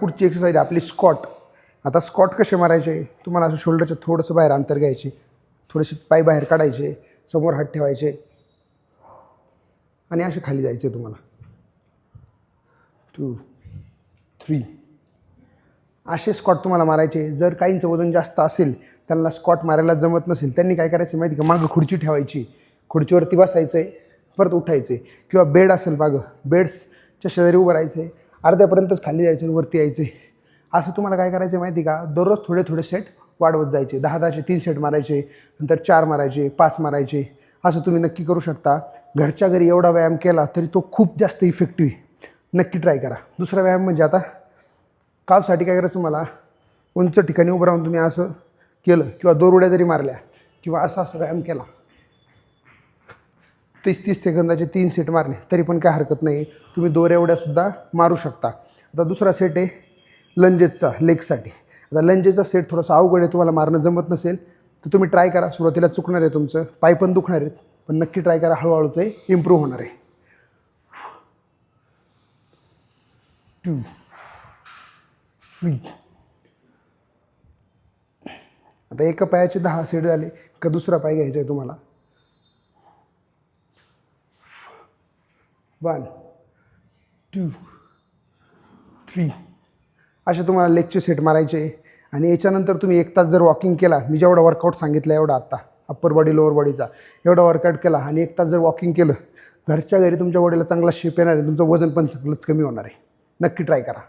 पुढची एक्सरसाइज आपली स्क्वॉट. आता स्क्वॉट कसे मारायचे, तुम्हाला असं शोल्डरच्या थोडंसं बाहेर अंतर घ्यायचे, थोडेसे पाय बाहेर काढायचे, समोर हात ठेवायचे आणि असे खाली जायचे तुम्हाला. 2 3 असे स्क्वॉट तुम्हाला मारायचे. जर काहींचं वजन जास्त असेल, त्यांना स्क्वॉट मारायला जमत नसेल, त्यांनी काय करायचं माहिती का, मागं खुर्ची ठेवायची, खुर्चीवरती बसायचं आहे, परत उठायचे. किंवा बेड असेल मागं, बेड्सच्या शेजारी उभं राहायचं आहे, अर्ध्यापर्यंतच खाली जायचं आणि वरती यायचे. असं तुम्हाला काय करायचं माहिती का, दररोज थोडे थोडे सेट वाढवत जायचे. 10-10चे 3 सेट मारायचे, नंतर 4 मारायचे, 5 मारायचे. असं तुम्ही नक्की करू शकता. घरच्या घरी एवढा व्यायाम केला तरी तो खूप जास्त इफेक्टिव्ह आहे. नक्की ट्राय करा. दुसरा व्यायाम म्हणजे आता कालसाठी काय करायचं, तुम्हाला उंच ठिकाणी उभं राहून तुम्ही असं केलं किंवा 2 उड्या जरी मारल्या किंवा असं व्यायाम केला, 30-30 सेकंदाचे 3 सेट मारले तरी पण काय हरकत नाही. तुम्ही 2 उड्यासुद्धा मारू शकता. आता दुसरा सेट आहे लंजेसचा, लेगसाठी. आता लंजेसचा सेट थोडासा अवघड आहे, तुम्हाला मारणं जमत नसेल तर तुम्ही ट्राय करा. सुरुवातीला चुकणार आहे तुमचं, पाय पण दुखणार आहेत, पण नक्की ट्राय करा. हळूहळू ते इम्प्रूव्ह होणार आहे. 2 3 आता एका पायाचे 10 सेट झाले का दुसरा पाय घ्यायचा आहे तुम्हाला. 1 2 3 असे तुम्हाला लेगचे सेट मारायचे. आणि याच्यानंतर तुम्ही 1 तास जर वॉकिंग केला, मी जेवढा वर्कआउट सांगितलं एवढा आत्ता अप्पर बॉडी लोअर बॉडीचा एवढा वर्कआउट केला आणि 1 तास जर वॉकिंग केलं, घरच्या घरी तुमच्या बॉडीला चांगला शेप येणार आहे, तुमचं वजन पण चांगलंच कमी होणार आहे. नक्की ट्राय करा.